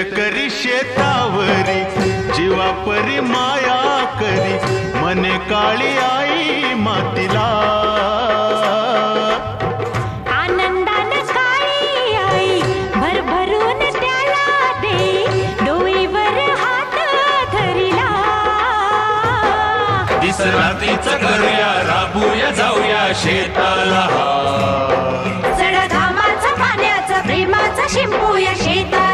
करी शेतावरी, जीवा परी माया करी, मने काळी आई मातीला. आनंदानं काळी आई भरभरून त्याला दे, डोईवर हात धरिला. दिसरातीचं करूया, राबूया जाऊया शेताला. जड घामाचं पाण्याचं प्रेमाचं शिंपूया शेताला.